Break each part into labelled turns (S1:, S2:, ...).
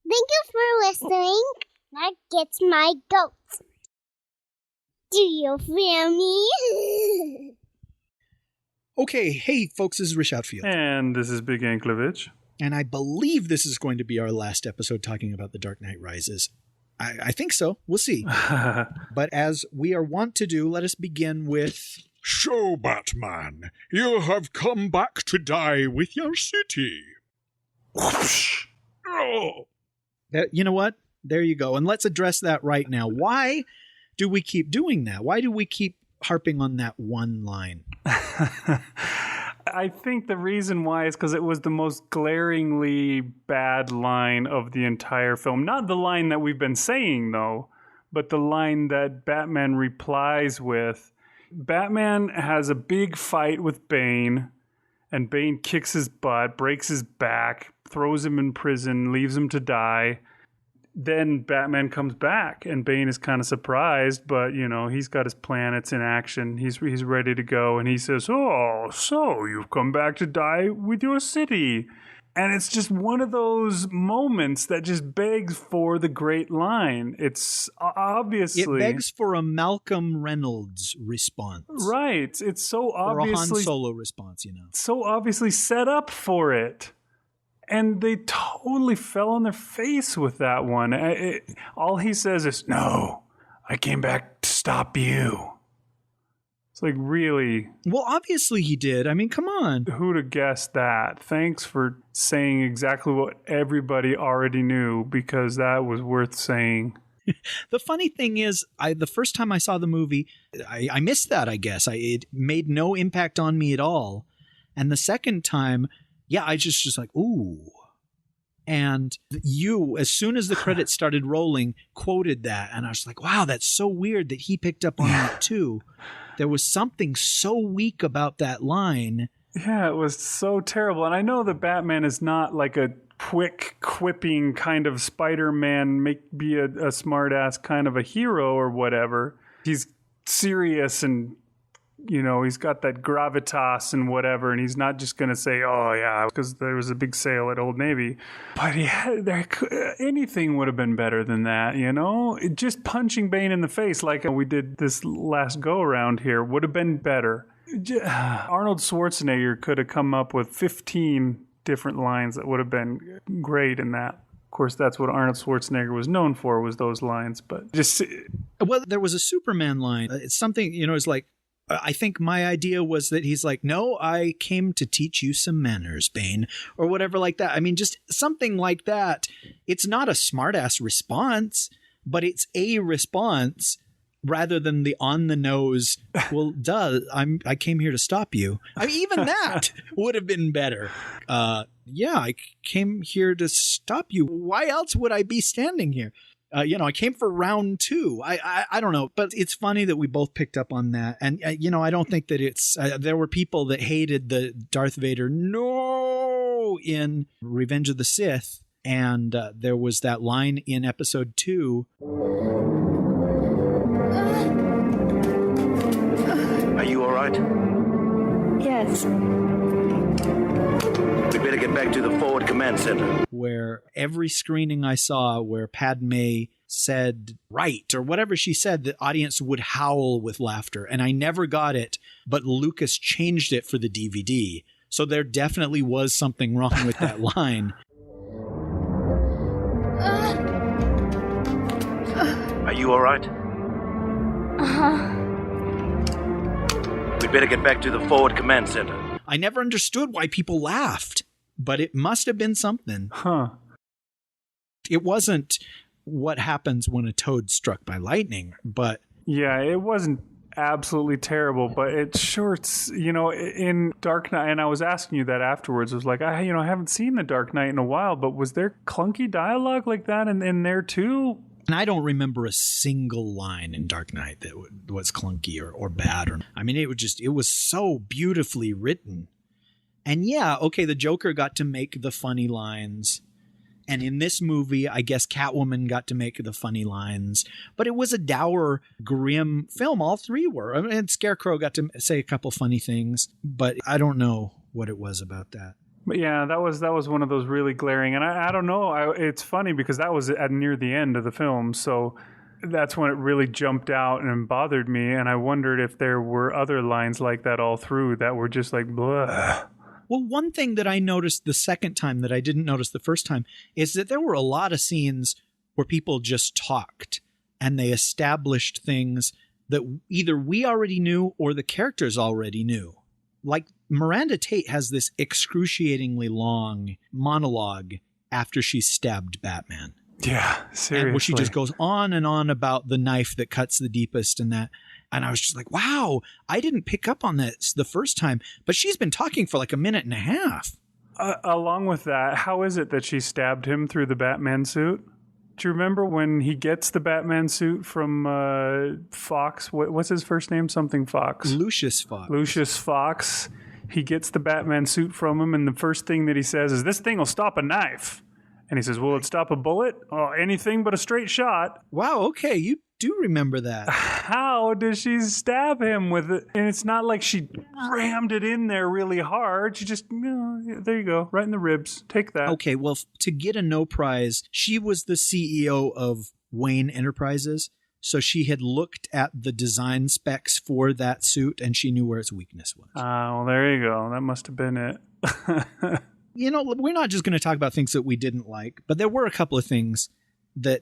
S1: Thank you for listening. That gets my goat. Do you feel me?
S2: Okay, hey folks, this is Rich Outfield.
S3: And this is Big Anklevich.
S2: And I believe this is going to be our last episode talking about The Dark Knight Rises. I think so. We'll see. But as we are wont to do, let us begin with...
S4: So, Batman, you have come back to die with your city. Whoosh. Oh.
S2: You know what? There you go. And let's address that right now. Why do we keep doing that? Why do we keep harping on that one line?
S3: I think the reason why is because it was the most glaringly bad line of the entire film. Not the line that we've been saying, though, but the line that Batman replies with. Batman has a big fight with Bane, and Bane kicks his butt, breaks his back, throws him in prison, leaves him to die. Then Batman comes back, and Bane is kind of surprised, but, you know, he's got his plan. It's in action. He's ready to go, and he says, "Oh, so you've come back to die with your city." And it's just one of those moments that just begs for the great line. It's obviously...
S2: It begs for a Malcolm Reynolds response.
S3: Right. It's so obviously...
S2: Or a Han Solo response, you know.
S3: So obviously set up for it. And they totally fell on their face with that one. All he says is, "No, I came back to stop you." It's like, really?
S2: Well, obviously he did. I mean, come on.
S3: Who'd have guessed that? Thanks for saying exactly what everybody already knew, because that was worth saying.
S2: The funny thing is, the first time I saw the movie, I missed that, I guess. It made no impact on me at all. And the second time... Yeah, I just like, ooh. And you, as soon as the credits started rolling, quoted that. And I was like, wow, that's so weird that he picked up on that too. There was something so weak about that line.
S3: Yeah, it was so terrible. And I know that Batman is not like a quick, quipping kind of Spider-Man, be a smart-ass kind of a hero or whatever. He's serious and... You know, he's got that gravitas and whatever, and he's not just going to say, "Oh, yeah, because there was a big sale at Old Navy." But anything would have been better than that, you know? Just punching Bane in the face like we did this last go-around here would have been better. Arnold Schwarzenegger could have come up with 15 different lines that would have been great in that. Of course, that's what Arnold Schwarzenegger was known for, was those lines. But just...
S2: Well, there was a Superman line. It's something, you know, it's like, I think my idea was that he's like, "No, I came to teach you some manners, Bane," or whatever like that. I mean, just something like that. It's not a smartass response, but it's a response rather than the on the nose. Well, duh, I came here to stop you. I mean, even that would have been better. Yeah, I came here to stop you. Why else would I be standing here? You know, I came for round two. I don't know, but it's funny that we both picked up on that. And, you know, I don't think that it's, there were people that hated the Darth Vader "no" in Revenge of the Sith. And there was that line in episode 2.
S5: Are you all right?
S6: Yes.
S5: We better get back to the forward command center.
S2: Where every screening I saw where Padme said "right" or whatever she said, the audience would howl with laughter. And I never got it, but Lucas changed it for the DVD. So there definitely was something wrong with that line.
S5: Are you all right?
S6: Uh-huh.
S5: We better get back to the forward command center.
S2: I never understood why people laughed, but it must have been something.
S3: Huh.
S2: It wasn't what happens when a toad's struck by lightning, but...
S3: Yeah, it wasn't absolutely terrible, but it sure, you know, in Dark Knight, and I was asking you that afterwards, I was like, I haven't seen The Dark Knight in a while, but was there clunky dialogue like that in there too?
S2: And I don't remember a single line in Dark Knight that was clunky or bad. I mean, it was so beautifully written. And yeah, okay, the Joker got to make the funny lines. And in this movie, I guess Catwoman got to make the funny lines. But it was a dour, grim film. All three were. And Scarecrow got to say a couple funny things. But I don't know what it was about that.
S3: But yeah, that was one of those really glaring, and I don't know. It's funny because that was at near the end of the film, so that's when it really jumped out and bothered me, and I wondered if there were other lines like that all through that were just like, blah.
S2: Well, one thing that I noticed the second time that I didn't notice the first time is that there were a lot of scenes where people just talked and they established things that either we already knew or the characters already knew. Like Miranda Tate has this excruciatingly long monologue after she stabbed Batman.
S3: Yeah, seriously.
S2: And where she just goes on and on about the knife that cuts the deepest and that. And I was just like, wow, I didn't pick up on that the first time, but she's been talking for like a minute and a half.
S3: Along with that, how is it that she stabbed him through the Batman suit? Do you remember when he gets the Batman suit from Fox? What's his first name? Something Fox.
S2: Lucius Fox.
S3: Lucius Fox. He gets the Batman suit from him, and the first thing that he says is, "This thing will stop a knife." And he says, "Will it stop a bullet? Oh, anything but a straight shot."
S2: Wow, okay, you do remember that.
S3: How does she stab him with it? And it's not like she rammed it in there really hard. She just, there you go, right in the ribs. Take that.
S2: Okay, well, to get a no prize, she was the CEO of Wayne Enterprises, so she had looked at the design specs for that suit, and she knew where its weakness was.
S3: Well, there you go. That must have been it.
S2: You know, we're not just going to talk about things that we didn't like, but there were a couple of things that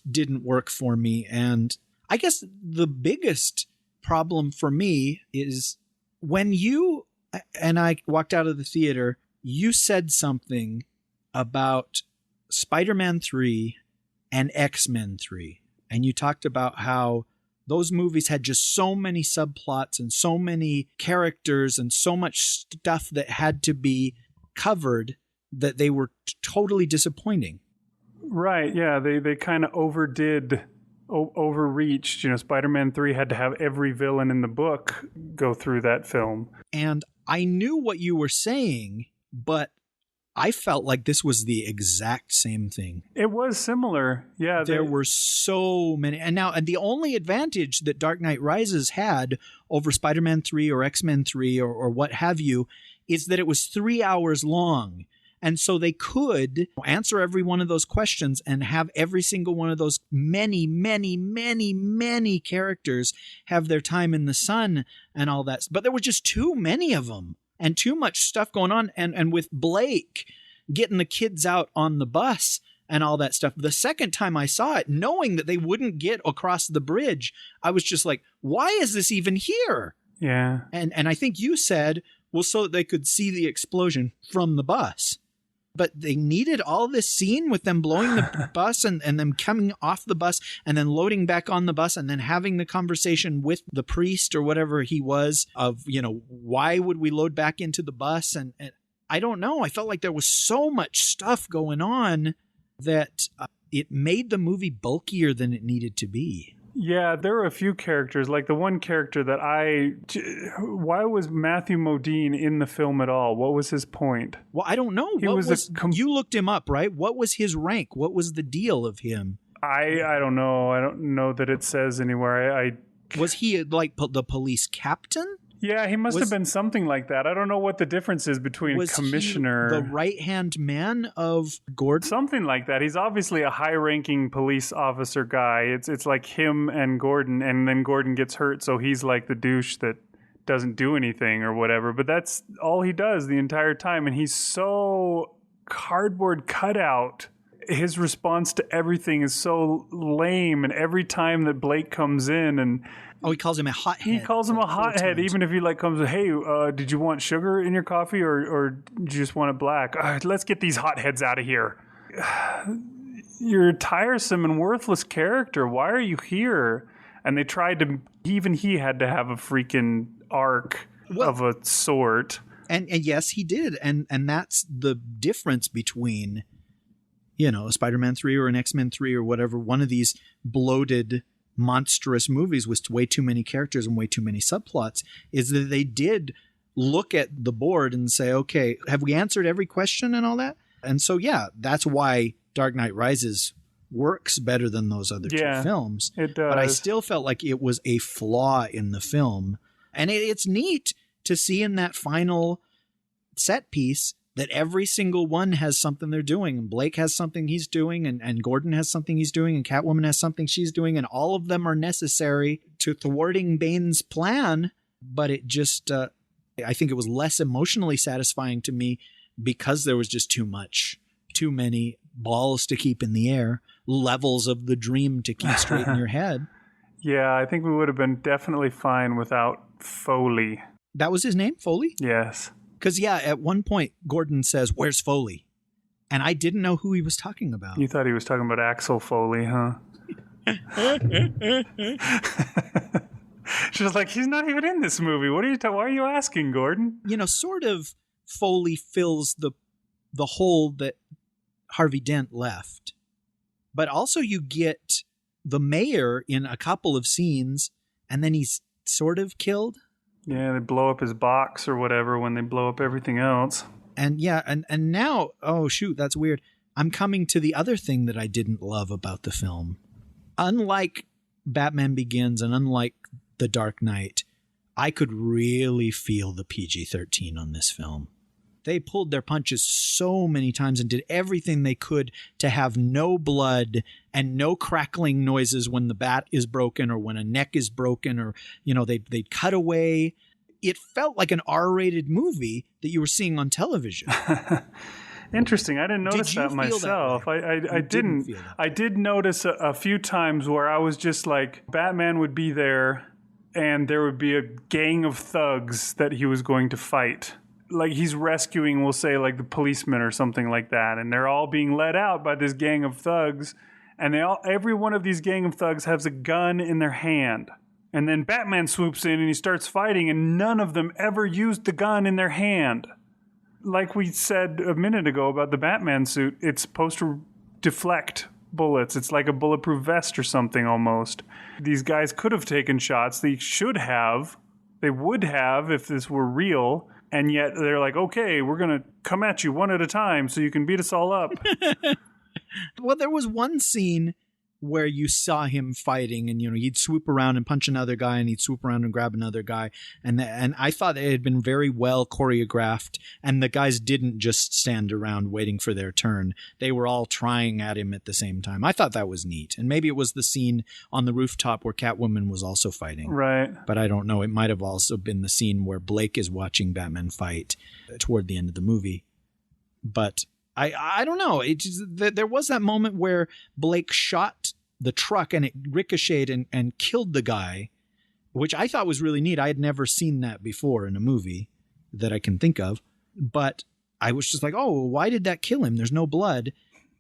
S2: didn't work for me. And I guess the biggest problem for me is when you and I walked out of the theater, you said something about Spider-Man 3 and X-Men 3. And you talked about how those movies had just so many subplots and so many characters and so much stuff that had to be covered that they were totally disappointing.
S3: Right, yeah, they kind of overreached. You know, Spider-Man 3 had to have every villain in the book go through that film.
S2: And I knew what you were saying, but I felt like this was the exact same thing.
S3: It was similar, yeah.
S2: There were so many. And now, the only advantage that Dark Knight Rises had over Spider-Man 3 or X-Men 3 or what have you is that it was 3 hours long. And so they could answer every one of those questions and have every single one of those many, many, many, many characters have their time in the sun and all that. But there were just too many of them and too much stuff going on. And with Blake getting the kids out on the bus and all that stuff, the second time I saw it, knowing that they wouldn't get across the bridge, I was just like, why is this even here?
S3: Yeah.
S2: And I think you said, well, so that they could see the explosion from the bus. But they needed all this scene with them blowing the bus and them coming off the bus and then loading back on the bus and then having the conversation with the priest or whatever he was of, you know, why would we load back into the bus? And I don't know. I felt like there was so much stuff going on that it made the movie bulkier than it needed to be.
S3: Yeah, there were a few characters, like the one character that why was Matthew Modine in the film at all? What was his point?
S2: Well, I don't know. You looked him up, right? What was his rank? What was the deal of him?
S3: I don't know. I don't know that it says anywhere.
S2: Was he like the police captain?
S3: Yeah, he must have been something like that. I don't know what the difference is between a commissioner.
S2: Was he the right-hand man of Gordon?
S3: Something like that. He's obviously a high-ranking police officer guy. It's like him and Gordon, and then Gordon gets hurt, so he's like the douche that doesn't do anything or whatever. But that's all he does the entire time, and he's so cardboard cutout. His response to everything is so lame, and every time that Blake comes in and...
S2: Oh, he calls him a hothead.
S3: He calls him a hothead, even if he comes, hey, did you want sugar in your coffee or do you just want it black? Let's get these hotheads out of here. You're a tiresome and worthless character. Why are you here? And they tried to, even he had to have a freaking arc of a sort.
S2: And yes, he did. And that's the difference between, you know, a Spider-Man 3 or an X-Men 3 or whatever, one of these bloated monstrous movies with way too many characters and way too many subplots, is that they did look at the board and say, okay, have we answered every question and all that? And so, yeah, that's why Dark Knight Rises works better than those other two films.
S3: It does.
S2: But I still felt like it was a flaw in the film. And it's neat to see in that final set piece that every single one has something they're doing. And Blake has something he's doing, and Gordon has something he's doing, and Catwoman has something she's doing, and all of them are necessary to thwarting Bane's plan. But it just, I think it was less emotionally satisfying to me because there was just too many balls to keep in the air, levels of the dream to keep straight in your head.
S3: Yeah, I think we would have been definitely fine without Foley.
S2: That was his name, Foley?
S3: Yes. Because,
S2: yeah, at one point, Gordon says, "Where's Foley?" And I didn't know who he was talking about.
S3: You thought he was talking about Axel Foley, huh? She was like, he's not even in this movie. Why are you asking, Gordon?
S2: You know, sort of Foley fills the hole that Harvey Dent left. But also you get the mayor in a couple of scenes, and then he's sort of killed.
S3: Yeah, they blow up his box or whatever when they blow up everything else.
S2: And yeah, and now, oh shoot, that's weird. I'm coming to the other thing that I didn't love about the film. Unlike Batman Begins and unlike The Dark Knight, I could really feel the PG-13 on this film. They pulled their punches so many times and did everything they could to have no blood and no crackling noises when the bat is broken or when a neck is broken, or, you know, they'd cut away. It felt like an R-rated movie that you were seeing on television.
S3: Interesting. I didn't notice that myself. I didn't. I did notice a few times where I was just like, Batman would be there and there would be a gang of thugs that he was going to fight. Like he's rescuing, we'll say, like the policemen or something like that, and they're all being led out by this gang of thugs, and every one of these gang of thugs has a gun in their hand. And then Batman swoops in and he starts fighting, and none of them ever used the gun in their hand. Like we said a minute ago about the Batman suit, it's supposed to deflect bullets. It's like a bulletproof vest or something almost. These guys could have taken shots. They should have. They would have if this were real. And yet they're like, okay, we're going to come at you one at a time so you can beat us all up.
S2: Well, there was one scene where you saw him fighting, and, you know, he'd swoop around and punch another guy, and he'd swoop around and grab another guy. And I thought it had been very well choreographed, and the guys didn't just stand around waiting for their turn. They were all trying at him at the same time. I thought that was neat. And maybe it was the scene on the rooftop where Catwoman was also fighting.
S3: Right.
S2: But I don't know. It might have also been the scene where Blake is watching Batman fight toward the end of the movie. But I don't know. There was that moment where Blake shot the truck and it ricocheted and killed the guy, which I thought was really neat. I had never seen that before in a movie that I can think of. But I was just like, oh, why did that kill him? There's no blood.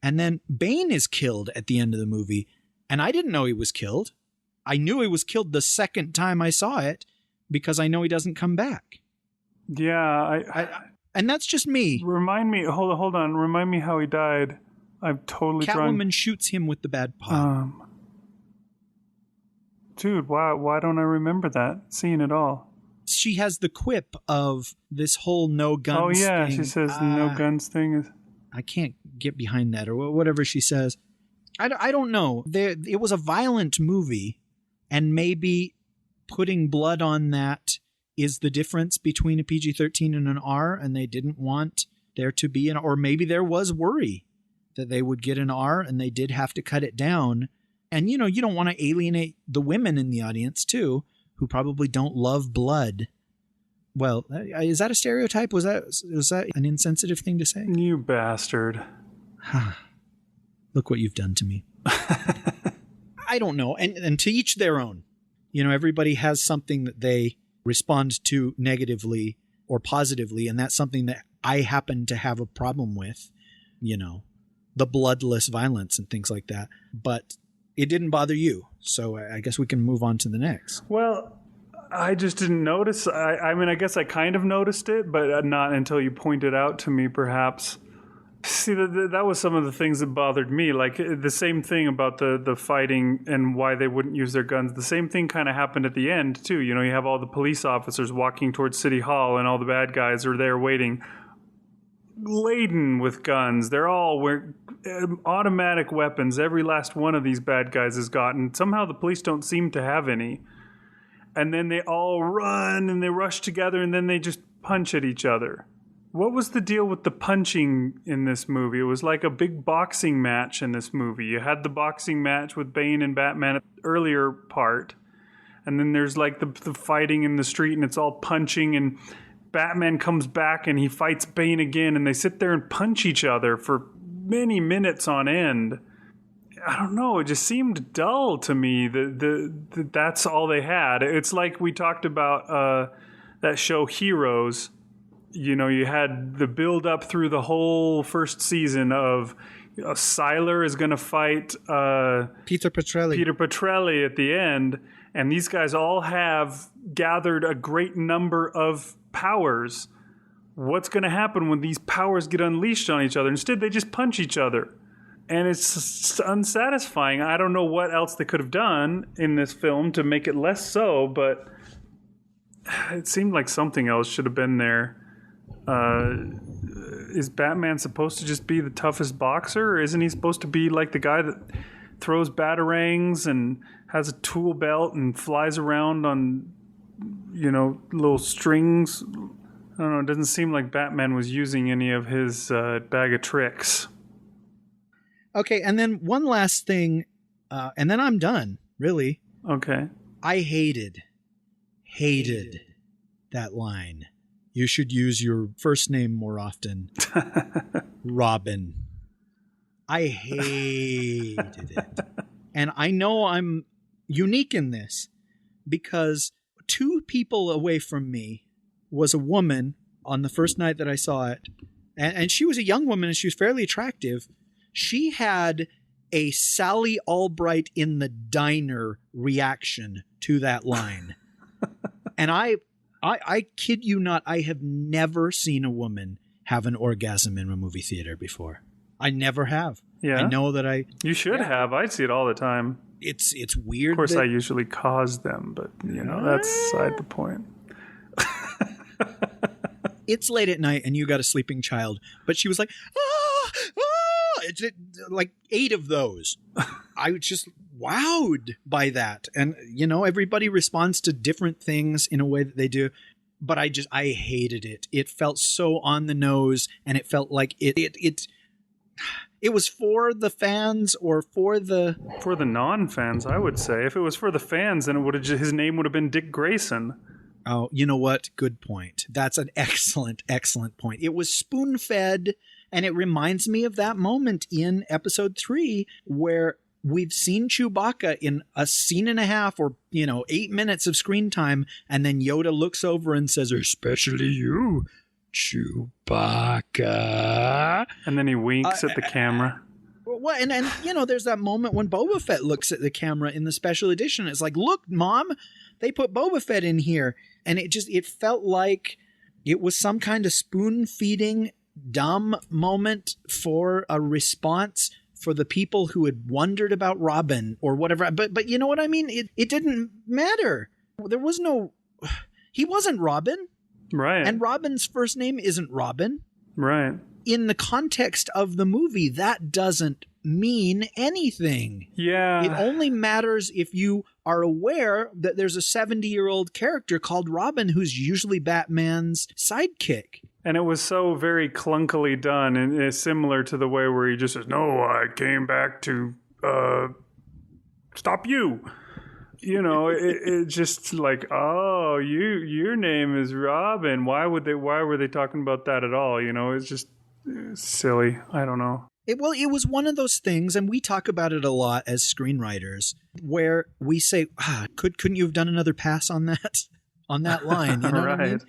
S2: And then Bane is killed at the end of the movie, and I didn't know he was killed. I knew he was killed the second time I saw it because I know he doesn't come back.
S3: Yeah,
S2: and that's just me.
S3: Remind me, hold on. Remind me how he died. I'm totally drunk.
S2: Catwoman shoots him with the bad pot.
S3: Dude, why don't I remember that scene at all?
S2: She has the quip of this whole no guns thing.
S3: Oh, yeah, she says the no guns thing is...
S2: I can't get behind that, or whatever she says. I don't know. It was a violent movie, and maybe putting blood on that is the difference between a PG-13 and an R, and they didn't want there to be an... Or maybe there was worry that they would get an R, and they did have to cut it down. And, you know, you don't want to alienate the women in the audience, too, who probably don't love blood. Well, is that a stereotype? Was that an insensitive thing to say?
S3: You bastard.
S2: Look what you've done to me. I don't know. And to each their own. You know, everybody has something that they respond to negatively or positively, and that's something that I happen to have a problem with, you know, the bloodless violence and things like that. But it didn't bother you, so I guess we can move on to the next.
S3: Well, I just didn't notice. I mean, I guess I kind of noticed it, but not until you pointed out to me, perhaps. See, that was some of the things that bothered me. Like, the same thing about the fighting and why they wouldn't use their guns. The same thing kind of happened at the end, too. You know, you have all the police officers walking towards City Hall, and all the bad guys are there waiting, laden with guns. They're all wearing automatic weapons. Every last one of these bad guys has gotten. Somehow the police don't seem to have any. And then they all run and they rush together, and then they just punch at each other. What was the deal with the punching in this movie? It was like a big boxing match in this movie. You had the boxing match with Bane and Batman at the earlier part. And then there's like the fighting in the street and it's all punching. And Batman comes back and he fights Bane again. And they sit there and punch each other for many minutes on end. I don't know. It just seemed dull to me. That's all they had. It's like we talked about that show Heroes. You know, you had the build up through the whole first season of Sylar is going to fight
S2: Peter Petrelli
S3: at the end, and these guys all have gathered a great number of powers. What's going to happen when these powers get unleashed on each other? Instead, they just punch each other, and it's unsatisfying. I don't know what else they could have done in this film to make it less so, but it seemed like something else should have been there. Is Batman supposed to just be the toughest boxer, or isn't he supposed to be like the guy that throws batarangs and has a tool belt and flies around on, you know, little strings? I don't know. It doesn't seem like Batman was using any of his bag of tricks.
S2: Okay, and then one last thing, and then I'm done, really.
S3: Okay.
S2: I hated that line. You should use your first name more often. Robin. I hated it. And I know I'm unique in this because 2 people away from me was a woman on the first night that I saw it. And she was a young woman and she was fairly attractive. She had a Sally Albright in the diner reaction to that line. And I kid you not, I have never seen a woman have an orgasm in a movie theater before. I never have.
S3: Yeah.
S2: I know that
S3: You should have. I see it all the time.
S2: It's weird.
S3: Of course, I usually cause them, but, you know, that's beside the point.
S2: It's late at night and you got a sleeping child, but she was like, like 8 of those. I was just wowed by that. And, you know, everybody responds to different things in a way that they do. But I hated it. It felt so on the nose, and it felt like it was for the fans or for the
S3: non-fans, I would say. If it was for the fans, then his name would have been Dick Grayson.
S2: Oh, you know what? Good point. That's an excellent point. It was spoon-fed, and it reminds me of that moment in episode 3 where we've seen Chewbacca in a scene and a half or, 8 minutes of screen time, and then Yoda looks over and says, especially you, Chewbacca.
S3: And then he winks at the camera.
S2: Well, and there's that moment when Boba Fett looks at the camera in the special edition. It's like, look, Mom, they put Boba Fett in here. And it felt like it was some kind of spoon-feeding dumb moment for a response for the people who had wondered about Robin or whatever. But you know what I mean? It didn't matter. There was he wasn't Robin.
S3: Right.
S2: And Robin's first name isn't Robin.
S3: Right.
S2: In the context of the movie, that doesn't mean anything.
S3: Yeah.
S2: It only matters if you are aware that there's a 70-year-old character called Robin who's usually Batman's sidekick.
S3: And it was so very clunkily done, and it's similar to the way where he just says, no, I came back to stop you. It just like, oh, your name is Robin. Why were they talking about that at all? It's just silly. I don't know.
S2: It was one of those things, and we talk about it a lot as screenwriters, where we say, couldn't you have done another pass on that line? You know
S3: right.
S2: what I mean?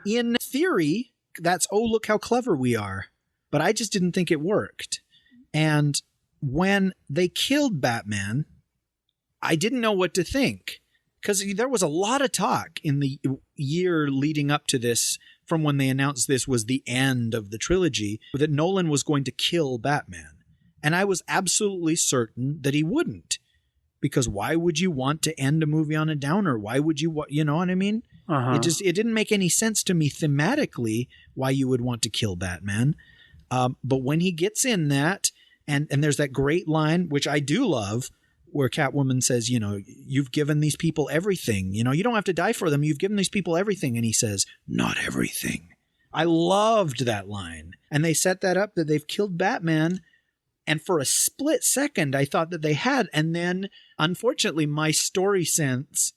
S2: In theory, that's, oh, look how clever we are. But I just didn't think it worked. And when they killed Batman, I didn't know what to think. Because there was a lot of talk in the year leading up to this, from when they announced this was the end of the trilogy, that Nolan was going to kill Batman. And I was absolutely certain that he wouldn't. Because why would you want to end a movie on a downer? Why would you, you know what I mean?
S3: Uh-huh.
S2: It didn't make any sense to me thematically why you would want to kill Batman. But when he gets in that, and there's that great line, which I do love, where Catwoman says, you've given these people everything. You don't have to die for them. You've given these people everything. And he says, not everything. I loved that line. And they set that up that they've killed Batman. And for a split second, I thought that they had. And then, unfortunately, my story sense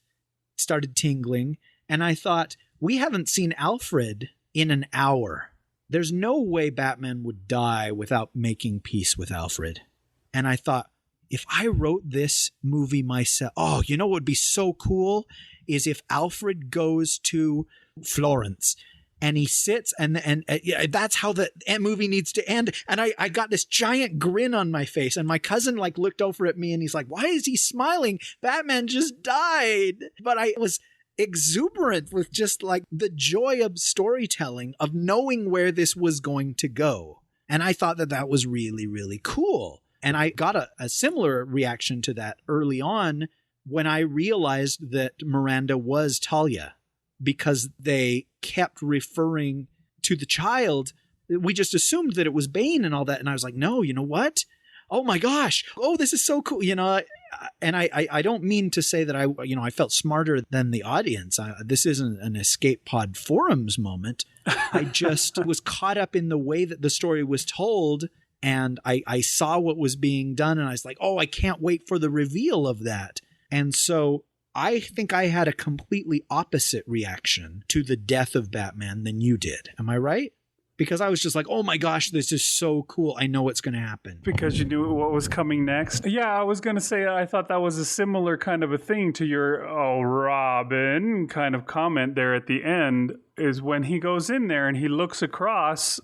S2: started tingling. And I thought, we haven't seen Alfred in an hour. There's no way Batman would die without making peace with Alfred. And I thought, if I wrote this movie myself, you know what would be so cool is if Alfred goes to Florence and he sits and that's how the movie needs to end. And I got this giant grin on my face, and my cousin like looked over at me and he's like, why is he smiling? Batman just died. But I was exuberant with just like the joy of storytelling, of knowing where this was going to go. And I thought that was really, really cool. And I got a similar reaction to that early on when I realized that Miranda was Talia, because they kept referring to the child. We just assumed that it was Bane and all that. And I was like, no, you know what? Oh my gosh. Oh, this is so cool. You know, and I don't mean to say that I felt smarter than the audience. This isn't an Escape Pod Forums moment. I just was caught up in the way that the story was told. And I saw what was being done, and I was like, oh, I can't wait for the reveal of that. And so I think I had a completely opposite reaction to the death of Batman than you did. Am I right? Because I was just like, oh my gosh, this is so cool. I know what's going to happen.
S3: Because you knew what was coming next. Yeah, I was going to say, I thought that was a similar kind of a thing to your, oh, Robin kind of comment there at the end, is when he goes in there and he looks across.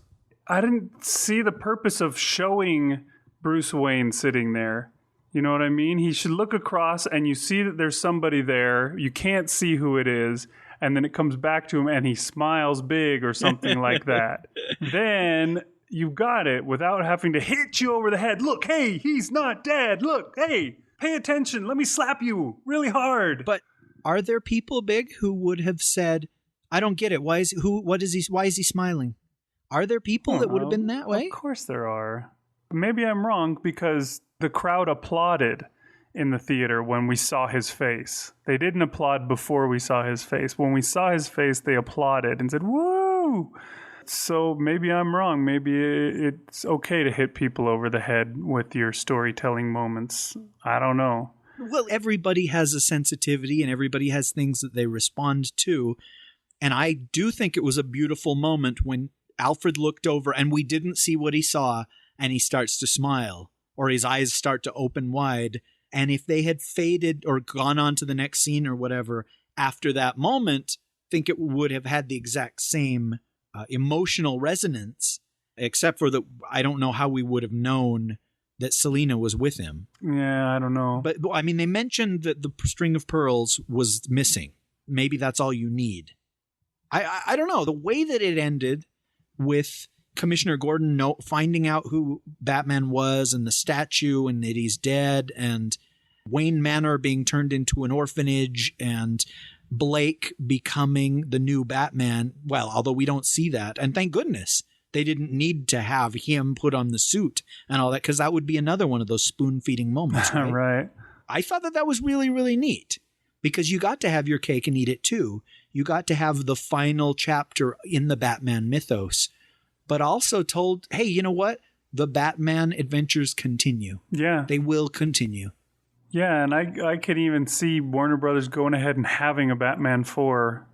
S3: I didn't see the purpose of showing Bruce Wayne sitting there. You know what I mean? He should look across and you see that there's somebody there. You can't see who it is. And then it comes back to him and he smiles big or something like that. Then you got it without having to hit you over the head. Look, hey, he's not dead. Look, hey, pay attention. Let me slap you really hard.
S2: But are there people, Big, who would have said, I don't get it. Why is he smiling? Are there people that would have been that way?
S3: Of course there are. Maybe I'm wrong, because the crowd applauded in the theater when we saw his face. They didn't applaud before we saw his face. When we saw his face, they applauded and said, woo! So maybe I'm wrong. Maybe it's okay to hit people over the head with your storytelling moments. I don't know.
S2: Well, everybody has a sensitivity and everybody has things that they respond to. And I do think it was a beautiful moment when Alfred looked over and we didn't see what he saw, and he starts to smile, or his eyes start to open wide. And if they had faded or gone on to the next scene or whatever after that moment, I think it would have had the exact same emotional resonance, except for that I don't know how we would have known that Selina was with him.
S3: Yeah, I don't know.
S2: But I mean, they mentioned that the string of pearls was missing. Maybe that's all you need. I don't know. The way that it ended with Commissioner Gordon finding out who Batman was and the statue and that he's dead, and Wayne Manor being turned into an orphanage, and Blake becoming the new Batman. Well, although we don't see that. And thank goodness they didn't need to have him put on the suit and all that, because that would be another one of those spoon-feeding moments. Right?
S3: Right.
S2: I thought that was really, really neat, because you got to have your cake and eat it too. You got to have the final chapter in the Batman mythos, but also told, hey, you know what? The Batman adventures continue.
S3: Yeah.
S2: They will continue.
S3: Yeah, and I could even see Warner Brothers going ahead and having a Batman 4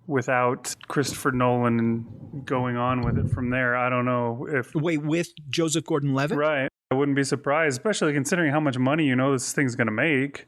S3: without Christopher Nolan and going on with it from there. I don't know if...
S2: Wait, with Joseph Gordon-Levitt?
S3: Right. I wouldn't be surprised, especially considering how much money this thing's going to make.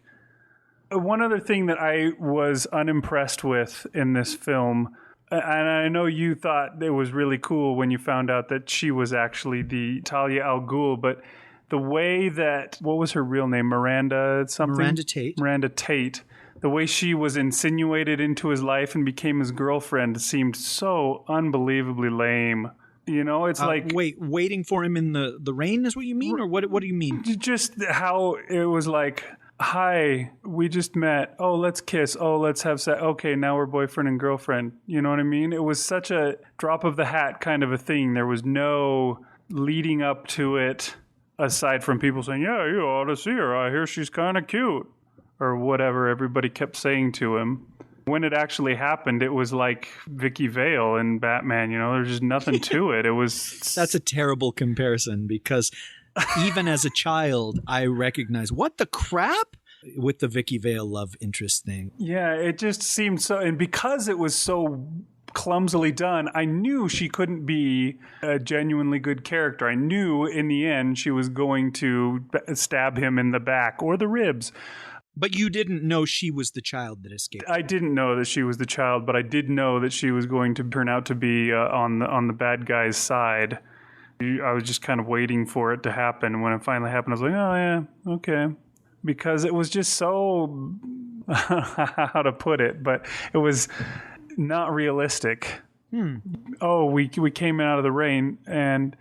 S3: One other thing that I was unimpressed with in this film, and I know you thought it was really cool when you found out that she was actually the Talia al Ghul, but the way that, what was her real name? Miranda something?
S2: Miranda Tate.
S3: Miranda Tate. The way she was insinuated into his life and became his girlfriend seemed so unbelievably lame. It's like...
S2: waiting for him in the rain is what you mean? Or what do you mean?
S3: Just how it was like... Hi, we just met. Oh, let's kiss. Oh, let's have sex. Okay, now we're boyfriend and girlfriend. You know what I mean? It was such a drop of the hat kind of a thing. There was no leading up to it aside from people saying, yeah, you ought to see her. I hear she's kind of cute. Or whatever everybody kept saying to him. When it actually happened, it was like Vicky Vale in Batman, there's just nothing to it. It was...
S2: That's a terrible comparison because even as a child, I recognized, what the crap? With the Vicky Vale love interest thing.
S3: Yeah, it just seemed so... And because it was so clumsily done, I knew she couldn't be a genuinely good character. I knew in the end she was going to stab him in the back or the ribs.
S2: But you didn't know she was the child that escaped.
S3: I didn't know that she was the child, but I did know that she was going to turn out to be on the bad guy's side. I was just kind of waiting for it to happen. When it finally happened, I was like, oh, yeah, okay. Because it was just so, how to put it, but it was not realistic. Oh, we came in out of the rain, and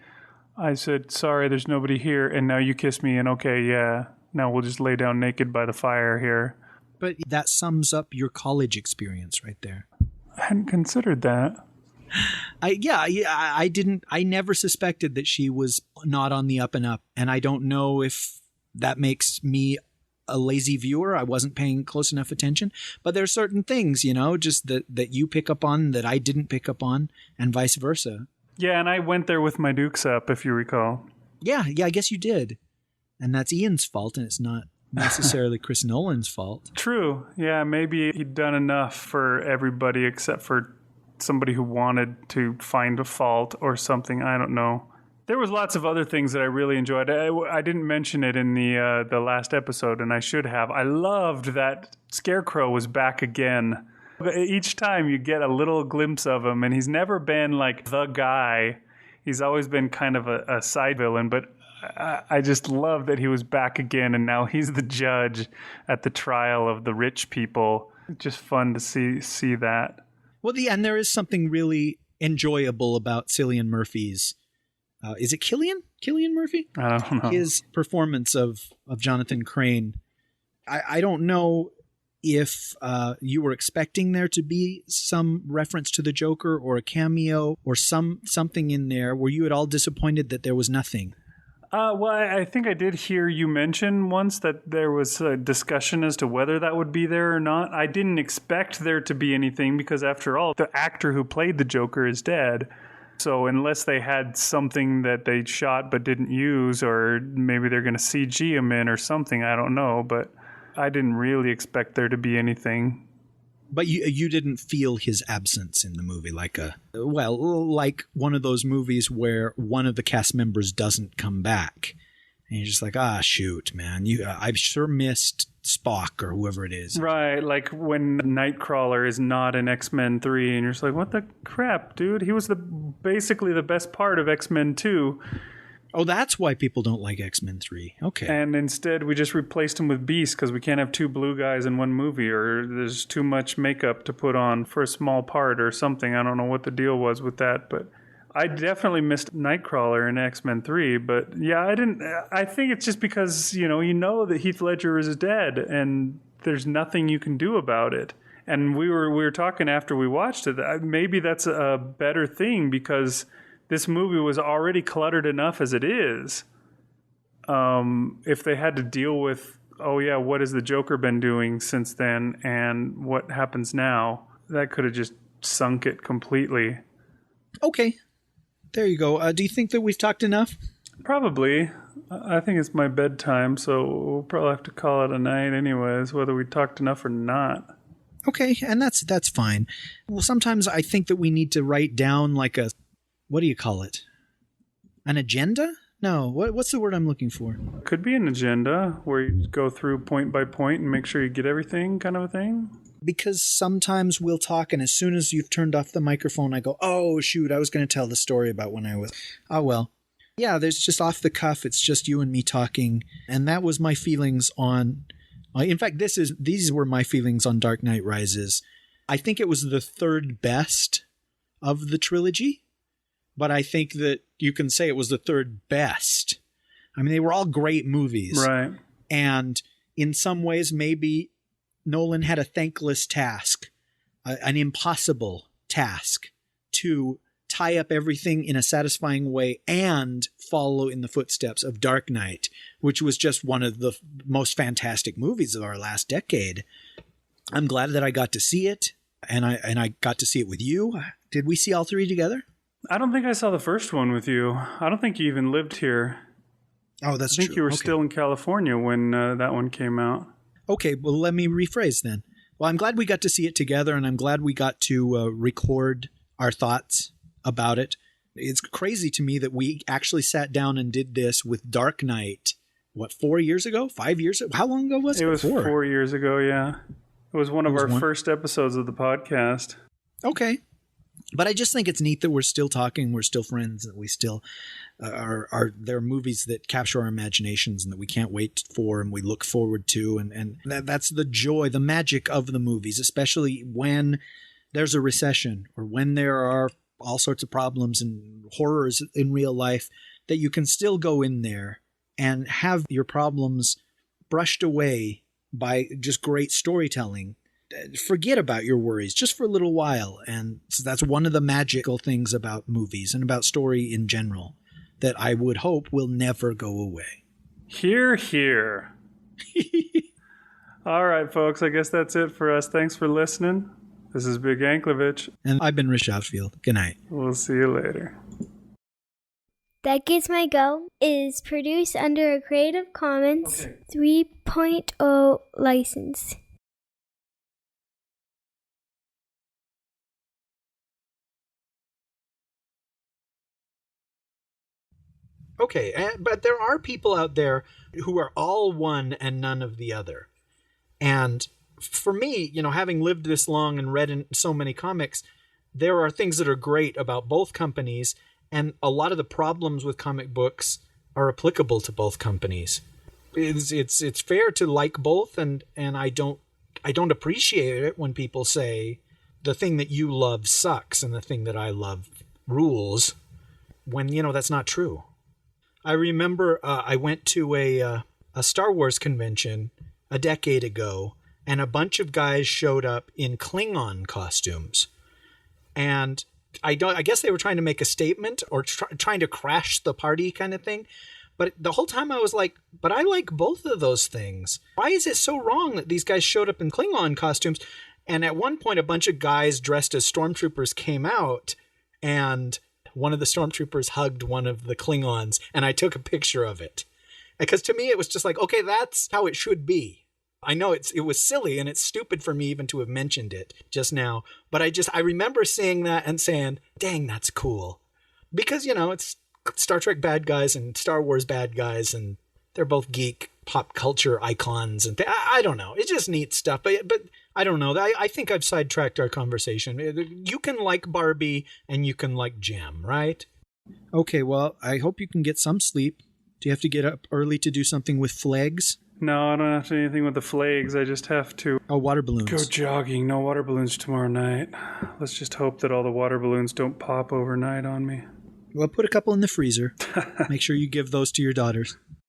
S3: I said, sorry, there's nobody here, and now you kiss me, and okay, yeah. Now we'll just lay down naked by the fire here.
S2: But that sums up your college experience right there.
S3: I hadn't considered that.
S2: I never suspected that she was not on the up and up. And I don't know if that makes me a lazy viewer. I wasn't paying close enough attention. But there are certain things, just that you pick up on that I didn't pick up on, and vice versa.
S3: Yeah, and I went there with my dukes up, if you recall.
S2: Yeah, I guess you did. And that's Ian's fault, and it's not necessarily Chris Nolan's fault.
S3: True. Yeah, maybe he'd done enough for everybody except for somebody who wanted to find a fault or something. I don't know. There was lots of other things that I really enjoyed. I didn't mention it in the last episode, and I should have. I loved that Scarecrow was back again. Each time you get a little glimpse of him, and he's never been like the guy. He's always been kind of a side villain, but I just love that he was back again, and now he's the judge at the trial of the rich people. Just fun to see that.
S2: Well, and there is something really enjoyable about Cillian Murphy's. Is it Cillian Murphy?
S3: I don't know.
S2: His performance of Jonathan Crane. I don't know if you were expecting there to be some reference to the Joker or a cameo or something in there. Were you at all disappointed that there was nothing?
S3: Well, I think I did hear you mention once that there was a discussion as to whether that would be there or not. I didn't expect there to be anything because, after all, the actor who played the Joker is dead. So unless they had something that they shot but didn't use, or maybe they're going to CG him in or something, I don't know. But I didn't really expect there to be anything.
S2: But you didn't feel his absence in the movie like one of those movies where one of the cast members doesn't come back. And you're just like, shoot, man. I've sure missed Spock or whoever it is.
S3: Right, like when Nightcrawler is not in X-Men 3, and you're just like, what the crap, dude? He was basically the best part of X-Men 2.
S2: Oh, that's why people don't like X-Men 3. Okay.
S3: And instead, we just replaced him with Beast because we can't have two blue guys in one movie, or there's too much makeup to put on for a small part or something. I don't know what the deal was with that, but I definitely missed Nightcrawler in X-Men 3. But yeah, I think it's just because, you know that Heath Ledger is dead and there's nothing you can do about it. And we were talking after we watched it. Maybe that's a better thing because this movie was already cluttered enough as it is. If they had to deal with, what has the Joker been doing since then and what happens now, that could have just sunk it completely.
S2: Okay. There you go. Do you think that we've talked enough?
S3: Probably. I think it's my bedtime, so we'll probably have to call it a night anyways, whether we talked enough or not.
S2: Okay, and that's fine. Well, sometimes I think that we need to write down like a, what do you call it? An agenda? No, what's the word I'm looking for?
S3: Could be an agenda where you go through point by point and make sure you get everything, kind of a thing.
S2: Because sometimes we'll talk, and as soon as you've turned off the microphone, I go, oh, shoot, I was going to tell the story about when I was... Oh, well. Yeah, there's just off the cuff. It's just you and me talking. And that was my feelings on... in fact, these were my feelings on Dark Knight Rises. I think it was the third best of the trilogy. But I think that you can say it was the third best. I mean, they were all great movies.
S3: Right.
S2: And in some ways, maybe Nolan had a thankless task, an impossible task to tie up everything in a satisfying way and follow in the footsteps of Dark Knight, which was just one of the most fantastic movies of our last decade. I'm glad that I got to see it, and I got to see it with you. Did we see all three together?
S3: I don't think I saw the first one with you. I don't think you even lived here.
S2: Oh, that's true.
S3: I think you were still in California when that one came out.
S2: Okay, well, let me rephrase then. Well, I'm glad we got to see it together, and I'm glad we got to record our thoughts about it. It's crazy to me that we actually sat down and did this with Dark Knight, 4 years ago? 5 years ago? How long ago was it?
S3: It was 4 years ago, yeah. It was one of our first episodes of the podcast.
S2: Okay. But I just think it's neat that we're still talking, we're still friends, that we still there are movies that capture our imaginations and that we can't wait for and we look forward to. And that's the joy, the magic of the movies, especially when there's a recession or when there are all sorts of problems and horrors in real life, that you can still go in there and have your problems brushed away by just great storytelling. Forget about your worries just for a little while. And so that's one of the magical things about movies and about story in general that I would hope will never go away.
S3: Hear, hear. All right, folks, I guess that's it for us. Thanks for listening. This is Big Anklovich.
S2: And I've been Rich Outfield. Good night.
S3: We'll see you later.
S1: That Gets My Go is produced under a Creative Commons 3.0 license.
S2: Okay, but there are people out there who are all one and none of the other. And for me, having lived this long and read in so many comics, there are things that are great about both companies, and a lot of the problems with comic books are applicable to both companies. It's fair to like both, and I don't appreciate it when people say the thing that you love sucks and the thing that I love rules, when that's not true. I remember I went to a Star Wars convention a decade ago, and a bunch of guys showed up in Klingon costumes. And I guess they were trying to make a statement or trying to crash the party kind of thing. But the whole time I was like, but I like both of those things. Why is it so wrong that these guys showed up in Klingon costumes? And at one point, a bunch of guys dressed as stormtroopers came out, and one of the stormtroopers hugged one of the Klingons, and I took a picture of it. Because to me, it was just like, okay, that's how it should be. I know it was silly, and it's stupid for me even to have mentioned it just now. But I remember seeing that and saying, dang, that's cool. Because, it's Star Trek bad guys and Star Wars bad guys, and they're both geek pop culture icons. And I don't know. It's just neat stuff. But I don't know. I think I've sidetracked our conversation. You can like Barbie and you can like Jam, right? Okay, well, I hope you can get some sleep. Do you have to get up early to do something with flags?
S3: No, I don't have to do anything with the flags. I just have to
S2: water balloons.
S3: Go jogging. No water balloons tomorrow night. Let's just hope that all the water balloons don't pop overnight on me.
S2: Well, put a couple in the freezer. Make sure you give those to your daughters.